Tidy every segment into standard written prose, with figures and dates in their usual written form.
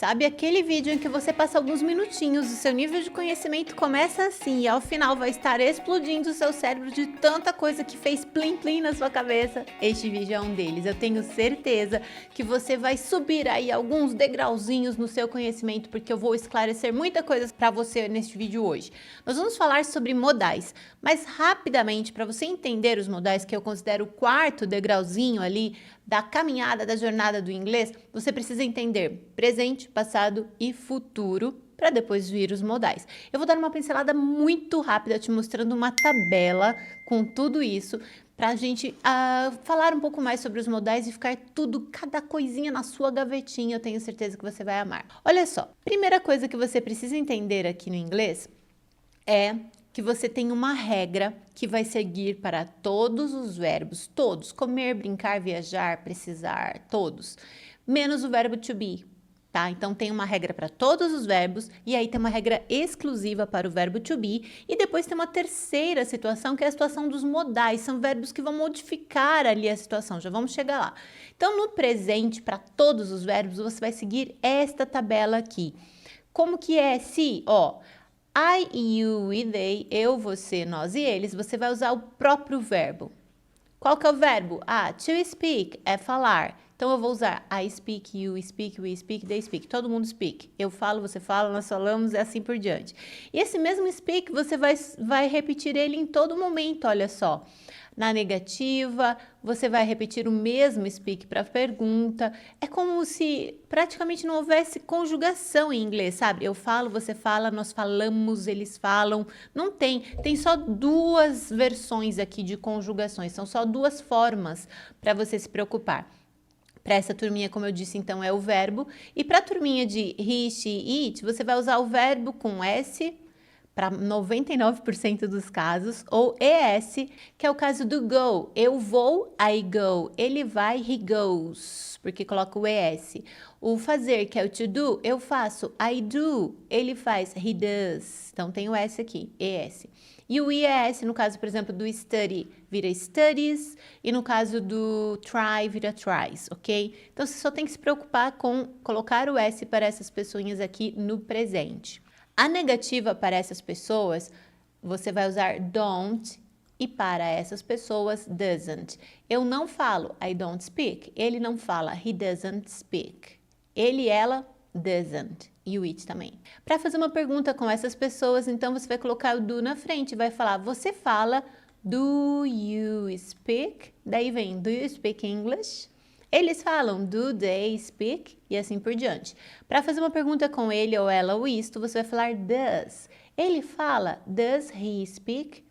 Sabe aquele vídeo em que você passa alguns minutinhos, o seu nível de conhecimento começa assim e ao final vai estar explodindo o seu cérebro de tanta coisa que fez plim plim na sua cabeça? Este vídeo é um deles. Eu tenho certeza que você vai subir aí alguns degrauzinhos no seu conhecimento, porque eu vou esclarecer muita coisa para você neste vídeo hoje. Nós vamos falar sobre modais, mas rapidamente para você entender os modais, que eu considero o quarto degrauzinho ali da caminhada, da jornada do inglês, você precisa entender presente, passado e futuro para depois vir os modais. Eu vou dar uma pincelada muito rápida te mostrando uma tabela com tudo isso para a gente falar um pouco mais sobre os modais e ficar tudo, cada coisinha na sua gavetinha. Eu tenho certeza que você vai amar. Olha só, primeira coisa que você precisa entender aqui no inglês é que você tem uma regra que vai seguir para todos os verbos, todos, comer, brincar, viajar, precisar, todos, menos o verbo to be, tá? Então tem uma regra para todos os verbos e aí tem uma regra exclusiva para o verbo to be e depois tem uma terceira situação que é a situação dos modais, são verbos que vão modificar ali a situação, já vamos chegar lá. Então no presente, para todos os verbos, você vai seguir esta tabela aqui. Como que é se, ó, I, you e they, eu, você, nós e eles, você vai usar o próprio verbo. Qual que é o verbo? To speak é falar. Então, eu vou usar I speak, you speak, we speak, they speak. Todo mundo speak. Eu falo, você fala, nós falamos e assim por diante. E esse mesmo speak, você vai repetir ele em todo momento, olha só. Na negativa, você vai repetir o mesmo speak para a pergunta. É como se praticamente não houvesse conjugação em inglês, sabe? Eu falo, você fala, nós falamos, eles falam. Não tem. Tem só duas versões aqui de conjugações. São só duas formas para você se preocupar. Para essa turminha, como eu disse, então, é o verbo. E para a turminha de he, she, it, você vai usar o verbo com S para 99% dos casos, ou ES, que é o caso do go. Eu vou, I go. Ele vai, he goes, porque coloca o ES. O fazer, que é o to do, eu faço, I do. Ele faz, he does. Então, tem o S aqui, ES. E o IES, no caso, por exemplo, do study, vira studies, e no caso do try, vira tries, ok? Então, você só tem que se preocupar com colocar o S para essas pessoinhas aqui no presente. A negativa para essas pessoas, você vai usar don't, e para essas pessoas, doesn't. Eu não falo I don't speak, ele não fala he doesn't speak. Ele, ela, doesn't. E o it também. Para fazer uma pergunta com essas pessoas, então você vai colocar o do na frente, vai falar, você fala do you speak? Daí vem do you speak English? Eles falam do they speak? E assim por diante. Para fazer uma pergunta com ele ou ela ou isto, você vai falar does. Ele fala does he speak?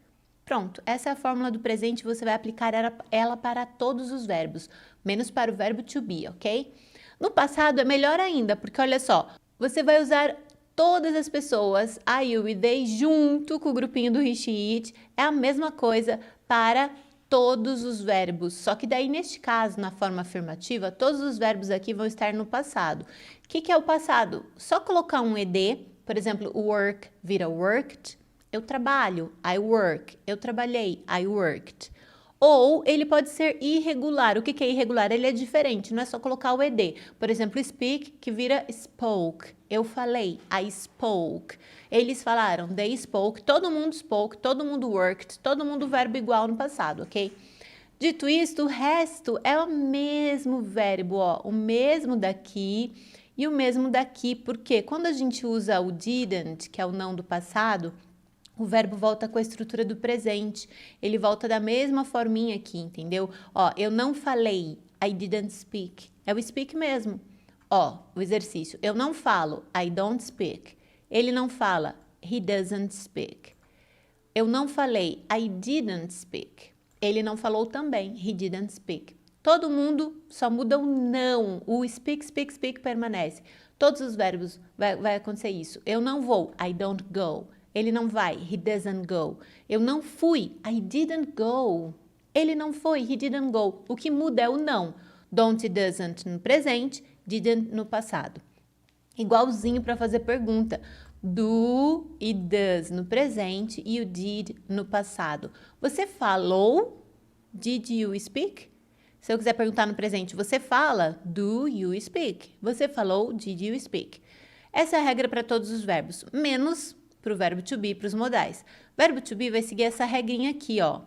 Pronto, essa é a fórmula do presente, você vai aplicar ela para todos os verbos, menos para o verbo to be, ok? No passado é melhor ainda, porque olha só, você vai usar todas as pessoas, I, you e they, junto com o grupinho do he, she, it, é a mesma coisa para todos os verbos, só que daí neste caso, na forma afirmativa, todos os verbos aqui vão estar no passado. O que é o passado? Só colocar um ed, por exemplo, work vira worked, eu trabalho, I work, eu trabalhei, I worked. Ou ele pode ser irregular. O que é irregular? Ele é diferente, não é só colocar o ed. Por exemplo, speak, que vira spoke. Eu falei, I spoke. Eles falaram, they spoke, todo mundo worked, todo mundo verbo igual no passado, ok? Dito isto, o resto é o mesmo verbo, ó, o mesmo daqui e o mesmo daqui, porque quando a gente usa o didn't, que é o não do passado, o verbo volta com a estrutura do presente, ele volta da mesma forminha aqui, entendeu? Ó, eu não falei, I didn't speak, é o speak mesmo. Ó, o exercício, eu não falo, I don't speak, ele não fala, he doesn't speak. Eu não falei, I didn't speak, ele não falou também, he didn't speak. Todo mundo só muda o não, o speak, speak, speak permanece. Todos os verbos vai acontecer isso. Eu não vou, I don't go. Ele não vai, he doesn't go. Eu não fui, I didn't go. Ele não foi, he didn't go. O que muda é o não. Don't e doesn't no presente, didn't no passado. Igualzinho para fazer pergunta. Do e does no presente e o did no passado. Você falou? Did you speak? Se eu quiser perguntar no presente, você fala? Do you speak? Você falou? Did you speak? Essa é a regra para todos os verbos, menos para o verbo to be, para os modais. Verbo to be vai seguir essa regrinha aqui, ó.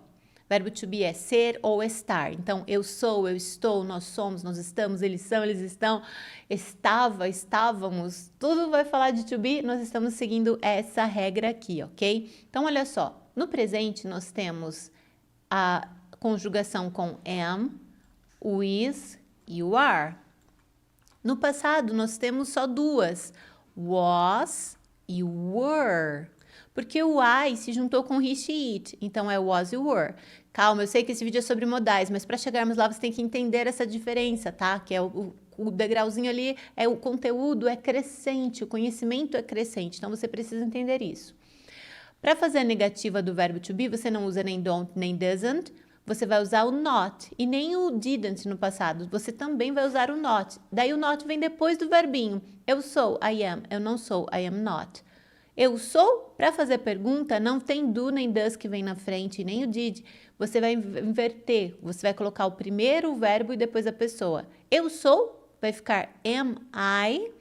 Verbo to be é ser ou estar. Então, eu sou, eu estou, nós somos, nós estamos, eles são, eles estão, estava, estávamos, tudo vai falar de to be, nós estamos seguindo essa regra aqui, ok? Então, olha só, no presente nós temos a conjugação com am, is, you are. No passado, nós temos só duas, was e were. Porque o I se juntou com he, she, it. Então, é was e were. Calma, eu sei que esse vídeo é sobre modais, mas para chegarmos lá, você tem que entender essa diferença, tá? Que é o degrauzinho ali, é o conteúdo é crescente, o conhecimento é crescente. Então, você precisa entender isso. Para fazer a negativa do verbo to be, você não usa nem don't, nem doesn't. Você vai usar o not e nem o didn't no passado. Você também vai usar o not. Daí o not vem depois do verbinho. Eu sou, I am. Eu não sou, I am not. Eu sou, para fazer pergunta, não tem do nem does que vem na frente, nem o did. Você vai inverter. Você vai colocar o primeiro o verbo e depois a pessoa. Eu sou, vai ficar am I.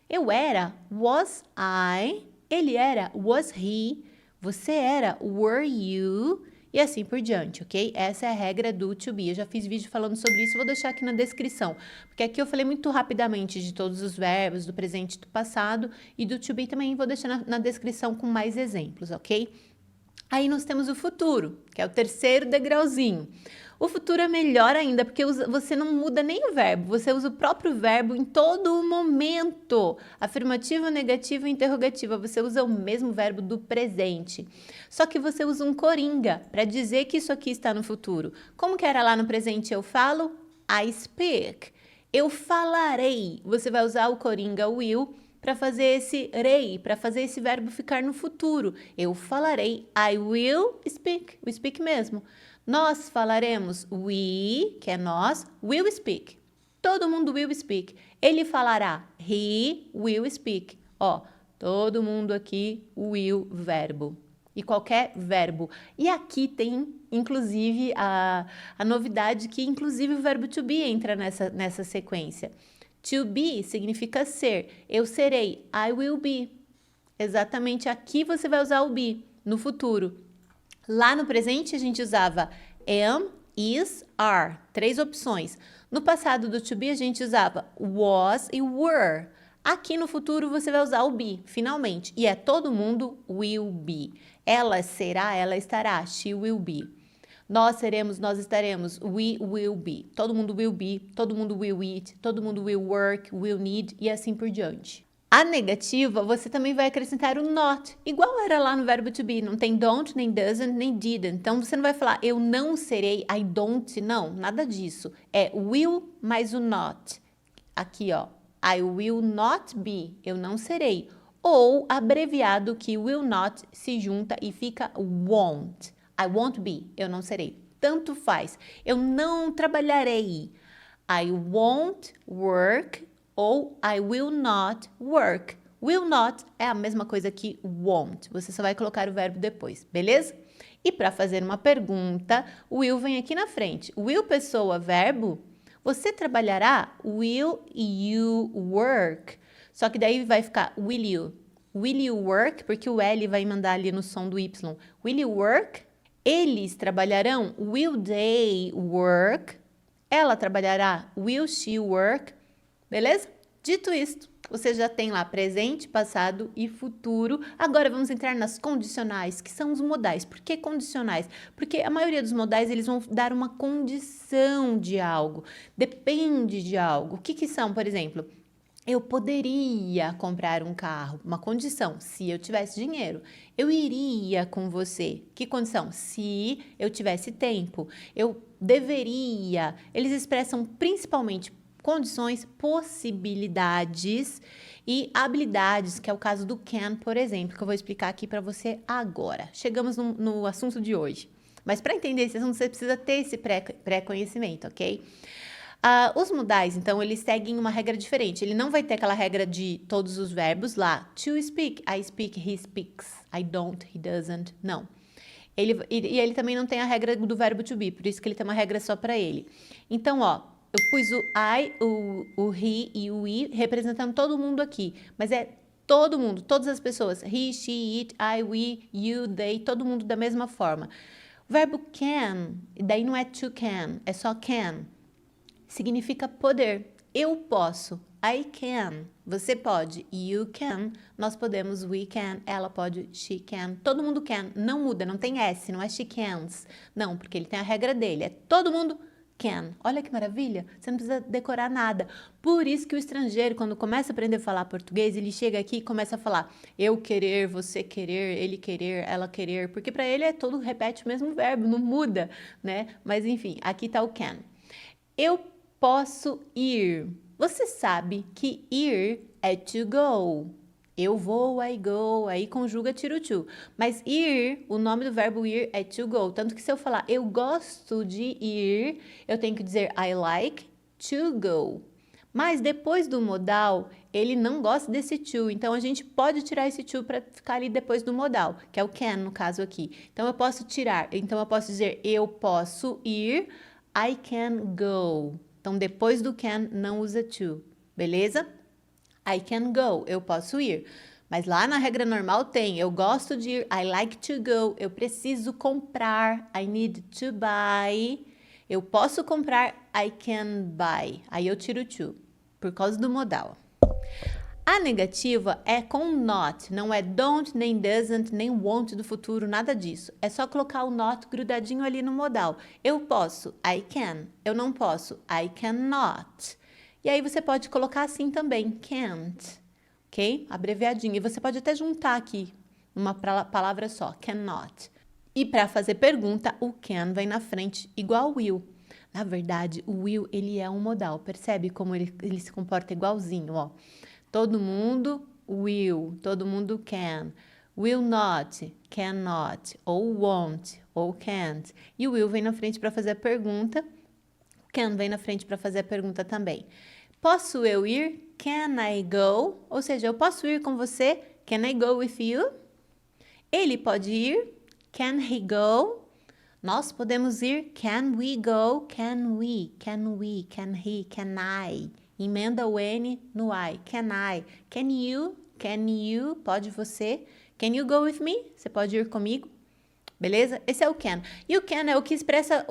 Eu era, was I. Ele era, was he. Você era, were you. E assim por diante, ok? Essa é a regra do to be. Eu já fiz vídeo falando sobre isso, vou deixar aqui na descrição. Porque aqui eu falei muito rapidamente de todos os verbos, do presente e do passado. E do to be também vou deixar na descrição com mais exemplos, ok? Aí nós temos o futuro, que é o terceiro degrauzinho. O futuro é melhor ainda, porque você não muda nem o verbo, você usa o próprio verbo em todo o momento. Afirmativa, negativa e interrogativa, você usa o mesmo verbo do presente. Só que você usa um coringa para dizer que isso aqui está no futuro. Como que era lá no presente eu falo? I speak. Eu falarei. Você vai usar o coringa will para fazer esse rei, para fazer esse verbo ficar no futuro. Eu falarei, I will speak, o speak mesmo. Nós falaremos, we, que é nós, will speak. Todo mundo will speak. Ele falará, he will speak. Ó, todo mundo aqui, will, verbo. E qualquer verbo. E aqui tem, inclusive, a novidade que, inclusive, o verbo to be entra nessa sequência. To be significa ser. Eu serei. I will be. Exatamente aqui você vai usar o be, no futuro. Lá no presente a gente usava am, is, are. 3 opções. No passado do to be a gente usava was e were. Aqui no futuro você vai usar o be, finalmente. E é todo mundo will be. Ela será, ela estará. She will be. Nós seremos, nós estaremos. We will be. Todo mundo will be, todo mundo will eat, todo mundo will work, will need e assim por diante. A negativa, você também vai acrescentar o not, igual era lá no verbo to be. Não tem don't, nem doesn't, nem didn't. Então, você não vai falar eu não serei, I don't, não, nada disso. É will mais o not. Aqui, ó, I will not be, eu não serei. Ou abreviado que will not se junta e fica won't. I won't be, eu não serei. Tanto faz. Eu não trabalharei. I won't work ou I will not work. Will not é a mesma coisa que won't. Você só vai colocar o verbo depois, beleza? E para fazer uma pergunta, o will vem aqui na frente. Will, pessoa, verbo. Você trabalhará? Will you work? Só que daí vai ficar will you. Will you work? Porque o L vai mandar ali no som do Y. Will you work? Eles trabalharão? Will they work? Ela trabalhará? Will she work? Beleza? Dito isto, você já tem lá presente, passado e futuro. Agora vamos entrar nas condicionais, que são os modais. Por que condicionais? Porque a maioria dos modais eles vão dar uma condição de algo. Depende de algo. O que são, por exemplo? Eu poderia comprar um carro, uma condição, se eu tivesse dinheiro. Eu iria com você. Que condição? Se eu tivesse tempo. Eu deveria. Eles expressam principalmente condições, possibilidades e habilidades, que é o caso do can, por exemplo, que eu vou explicar aqui para você agora. Chegamos no assunto de hoje. Mas para entender esse assunto, você precisa ter esse pré-conhecimento, ok? Os modais, então, eles seguem uma regra diferente. Ele não vai ter aquela regra de todos os verbos lá. To speak, I speak, he speaks. I don't, he doesn't. Não. E ele também não tem a regra do verbo to be, por isso que ele tem uma regra só para ele. Então, ó, eu pus o I, o he e o we representando todo mundo aqui, mas é todo mundo, todas as pessoas. He, she, it, I, we, you, they, todo mundo da mesma forma. O verbo can, daí não é to can, é só can. Significa poder. Eu posso. I can. Você pode. You can. Nós podemos. We can. Ela pode. She can. Todo mundo can. Não muda, não tem S, não é she cans. Não, porque ele tem a regra dele. É todo mundo can. Olha que maravilha. Você não precisa decorar nada. Por isso que o estrangeiro, quando começa a aprender a falar português, ele chega aqui e começa a falar eu querer, você querer, ele querer, ela querer. Porque para ele é todo, repete o mesmo verbo, não muda, né? Mas enfim, aqui tá o can. Eu posso ir. Você sabe que ir é to go. Eu vou, I go, aí conjuga tiro to. Mas ir, o nome do verbo ir é to go. Tanto que se eu falar eu gosto de ir, eu tenho que dizer I like to go. Mas depois do modal, ele não gosta desse to. Então a gente pode tirar esse to para ficar ali depois do modal, que é o can no caso aqui. Então eu posso tirar. Então eu posso dizer eu posso ir, I can go. Então, depois do can, não usa to, beleza? I can go, eu posso ir. Mas lá na regra normal tem, eu gosto de ir, I like to go, eu preciso comprar, I need to buy. Eu posso comprar, I can buy. Aí eu tiro to, por causa do modal. A negativa é com not, não é don't, nem doesn't, nem won't do futuro, nada disso. É só colocar o not grudadinho ali no modal. Eu posso, I can. Eu não posso, I cannot. E aí você pode colocar assim também, can't, ok? Abreviadinho. E você pode até juntar aqui uma palavra só, cannot. E para fazer pergunta, o can vem na frente igual will. Na verdade, o will, ele é um modal. Percebe como ele se comporta igualzinho, ó. Todo mundo will, todo mundo can. Will not, cannot, ou won't, ou can't. E o will vem na frente para fazer a pergunta. Can vem na frente para fazer a pergunta também. Posso eu ir? Can I go? Ou seja, eu posso ir com você? Can I go with you? Ele pode ir? Can he go? Nós podemos ir? Can we go? Can we? Can we? Can he? Can I? Emenda o N no I. Can I? Can you? Can you? Pode você? Can you go with me? Você pode ir comigo? Beleza? Esse é o can. E o can é o que expressa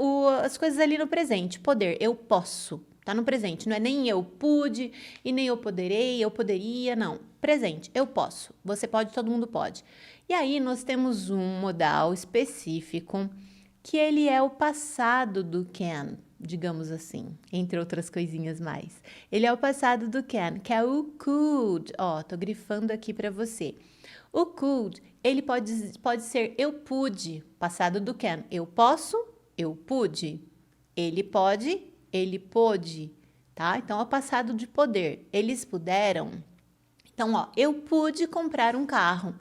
as coisas ali no presente. Poder. Eu posso. Tá no presente. Não é nem eu pude e nem eu poderei, eu poderia. Não. Presente. Eu posso. Você pode, todo mundo pode. E aí nós temos um modal específico que ele é o passado do can, digamos assim, entre outras coisinhas mais. Ele é o passado do can, que é o could. Ó, tô grifando aqui para você. O could, ele pode ser eu pude, passado do can. Eu posso, eu pude. Ele pode, ele pôde, tá? Então, é o passado de poder. Eles puderam. Então, ó, eu pude comprar um carro.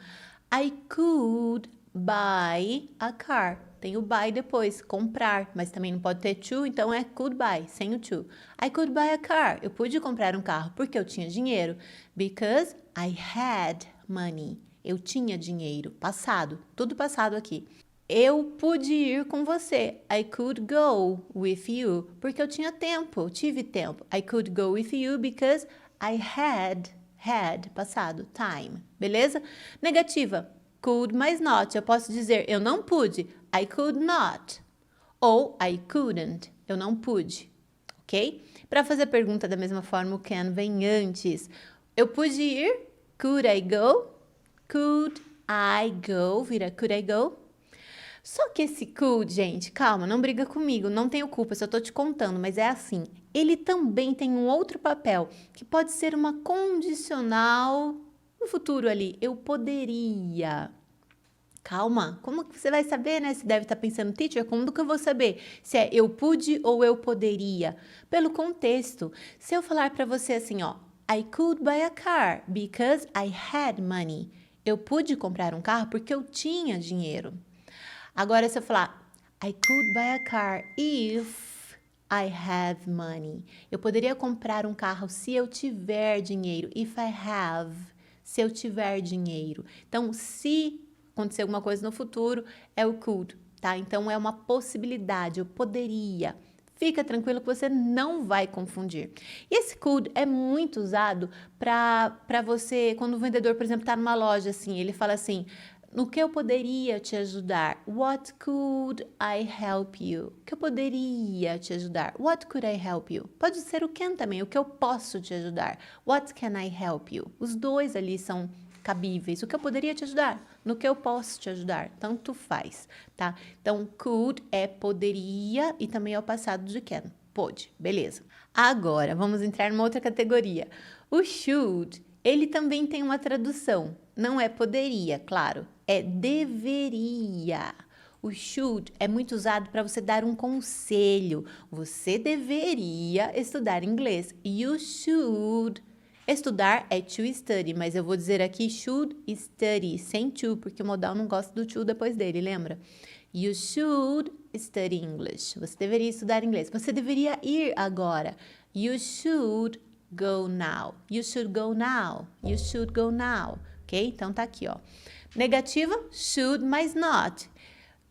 I could buy a car. Tem o buy depois, comprar, mas também não pode ter to, então é could buy, sem o to. I could buy a car. Eu pude comprar um carro porque eu tinha dinheiro. Because I had money. Eu tinha dinheiro. Passado, tudo passado aqui. Eu pude ir com você. I could go with you. Porque eu tinha tempo, eu tive tempo. I could go with you because I had, passado, time. Beleza? Negativa. Could mais not. Eu posso dizer eu não pude. I could not. Ou I couldn't. Eu não pude. Ok? Para fazer a pergunta da mesma forma, o can vem antes. Eu pude ir? Could I go? Could I go? Vira could I go? Só que esse could, gente, calma, não briga comigo, não tenho culpa, só tô te contando, mas é assim. Ele também tem um outro papel, que pode ser uma condicional no futuro ali. Eu poderia. Calma, como que você vai saber, né? Você deve estar pensando, teacher, como que eu vou saber se é eu pude ou eu poderia? Pelo contexto. Se eu falar para você assim, ó, I could buy a car because I had money. Eu pude comprar um carro porque eu tinha dinheiro. Agora, se eu falar, I could buy a car if I have money. Eu poderia comprar um carro se eu tiver dinheiro. If I have, se eu tiver dinheiro. Então, se acontecer alguma coisa no futuro, é o could, tá? Então, é uma possibilidade, eu poderia. Fica tranquilo que você não vai confundir. E esse could é muito usado para você, quando o vendedor, por exemplo, está numa loja assim, ele fala assim, no que eu poderia te ajudar? What could I help you? O que eu poderia te ajudar? What could I help you? Pode ser o can também, o que eu posso te ajudar? What can I help you? Os dois ali são cabíveis. O que eu poderia te ajudar? No que eu posso te ajudar? Tanto faz, tá? Então, could é poderia e também é o passado de can. Pode, beleza. Agora, vamos entrar numa outra categoria. O should, ele também tem uma tradução. Não é poderia, claro, é deveria. O should é muito usado para você dar um conselho. Você deveria estudar inglês. You should. Estudar é to study, mas eu vou dizer aqui should study, sem to, porque o modal não gosta do to depois dele, lembra? You should study English. Você deveria estudar inglês. Você deveria ir agora. You should go now. You should go now. You should go now. Ok? Então tá aqui, ó. Negativa, should, mas not.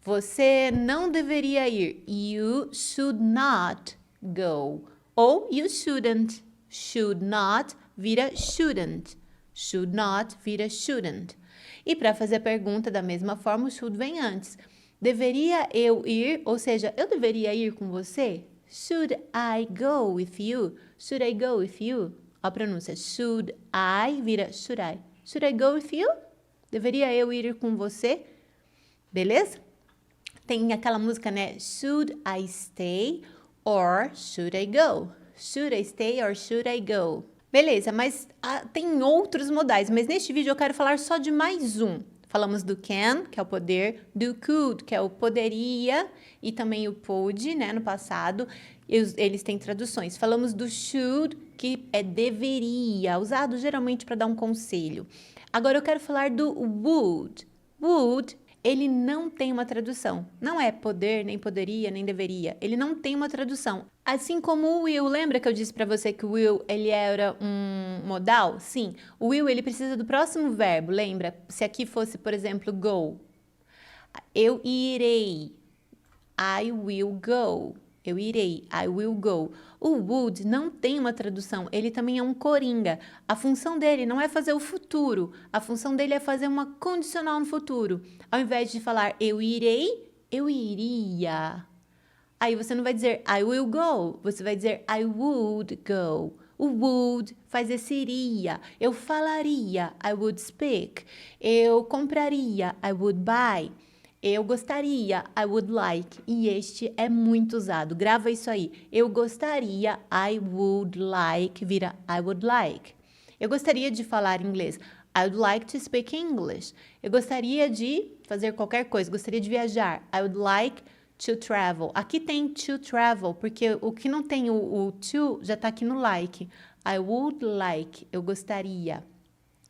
Você não deveria ir. You should not go. Ou you shouldn't. Should not vira shouldn't. Should not vira shouldn't. E para fazer a pergunta da mesma forma, o should vem antes. Deveria eu ir? Ou seja, eu deveria ir com você? Should I go with you? Should I go with you? A pronúncia should I vira should I. Should I go with you? Deveria eu ir com você? Beleza? Tem aquela música, né? Should I stay or should I go? Should I stay or should I go? Beleza, mas tem outros modais, mas neste vídeo eu quero falar só de mais um. Falamos do can, que é o poder, do could, que é o poderia, e também o pôde, né, no passado. Eles têm traduções. Falamos do should, que é deveria, usado geralmente para dar um conselho. Agora eu quero falar do would. Would, ele não tem uma tradução. Não é poder, nem poderia, nem deveria. Ele não tem uma tradução. Assim como o will, lembra que eu disse para você que o will, ele era um modal? Sim, o will, ele precisa do próximo verbo, lembra? Se aqui fosse, por exemplo, go. Eu irei. I will go. Eu irei. I will go. O would não tem uma tradução, ele também é um coringa. A função dele não é fazer o futuro, a função dele é fazer uma condicional no futuro. Ao invés de falar eu irei, eu iria. Aí você não vai dizer I will go, você vai dizer I would go. O would faz esse iria. Eu falaria, I would speak. Eu compraria, I would buy. Eu gostaria, I would like. E este é muito usado. Grava isso aí. Eu gostaria, I would like, vira I would like. Eu gostaria de falar inglês. I would like to speak English. Eu gostaria de fazer qualquer coisa. Gostaria de viajar. I would like to travel. Aqui tem to travel, porque o que não tem o to já tá aqui no like. I would like. Eu gostaria.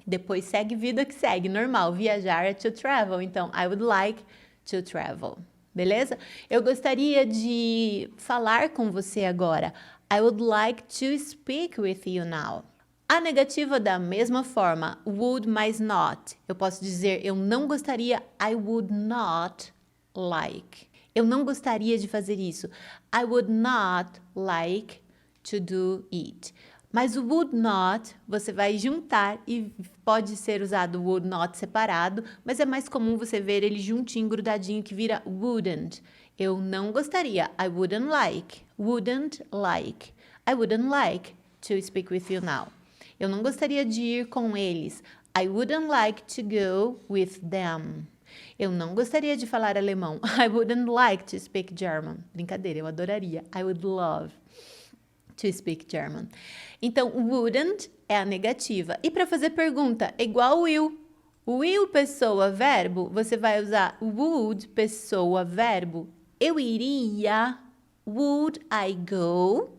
Depois segue vida que segue, normal. Viajar é to travel. Então, I would like to travel. Beleza? Eu gostaria de falar com você agora. I would like to speak with you now. A negativa da mesma forma, would mais not. Eu posso dizer, eu não gostaria, I would not like. Eu não gostaria de fazer isso. I would not like to do it. Mas o would not, você vai juntar e pode ser usado o would not separado, mas é mais comum você ver ele juntinho, grudadinho, que vira wouldn't. Eu não gostaria. I wouldn't like. Wouldn't like. I wouldn't like to speak with you now. Eu não gostaria de ir com eles. I wouldn't like to go with them. Eu não gostaria de falar alemão. I wouldn't like to speak German. Brincadeira, eu adoraria. I would love to speak German. Então, wouldn't é a negativa. E para fazer pergunta, é igual will. Will, pessoa, verbo, você vai usar would, pessoa, verbo. Eu iria. Would I go?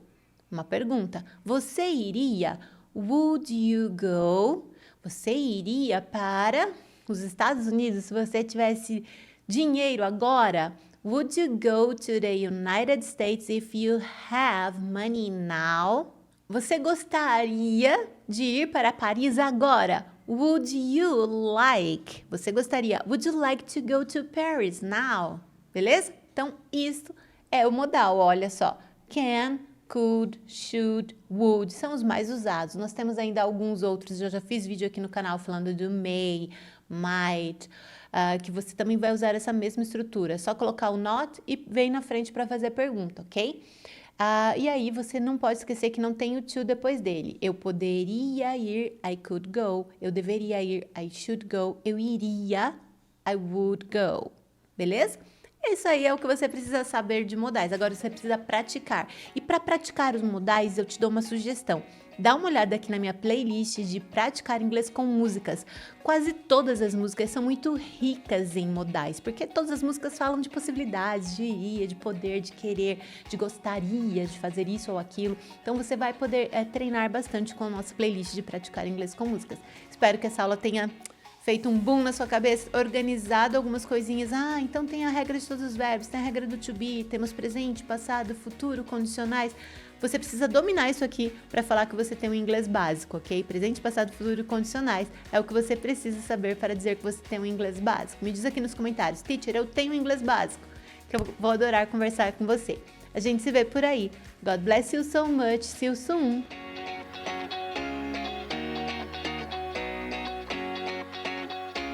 Uma pergunta. Você iria? Would you go? Você iria para os Estados Unidos se você tivesse dinheiro agora? Would you go to the United States if you have money now? Você gostaria de ir para Paris agora? Would you like? Você gostaria? Would you like to go to Paris now? Beleza? Então, isso é o modal, olha só. Can, could, should, would são os mais usados. Nós temos ainda alguns outros, eu já fiz vídeo aqui no canal falando do may, might, que você também vai usar essa mesma estrutura. É só colocar o not e vem na frente para fazer a pergunta, ok? E aí você não pode esquecer que não tem o to depois dele. Eu poderia ir, I could go. Eu deveria ir, I should go. Eu iria, I would go. Beleza? Isso aí é o que você precisa saber de modais. Agora você precisa praticar. E para praticar os modais, eu te dou uma sugestão. Dá uma olhada aqui na minha playlist de praticar inglês com músicas. Quase todas as músicas são muito ricas em modais, porque todas as músicas falam de possibilidades, de iria, de poder, de querer, de gostaria de fazer isso ou aquilo. Então você vai poder treinar bastante com a nossa playlist de praticar inglês com músicas. Espero que essa aula tenha feito um boom na sua cabeça, organizado algumas coisinhas. Então tem a regra de todos os verbos, tem a regra do to be, temos presente, passado, futuro, condicionais. Você precisa dominar isso aqui para falar que você tem um inglês básico, ok? Presente, passado, futuro e condicionais é o que você precisa saber para dizer que você tem um inglês básico. Me diz aqui nos comentários, teacher, eu tenho um inglês básico, que eu vou adorar conversar com você. A gente se vê por aí. God bless you so much. See you soon.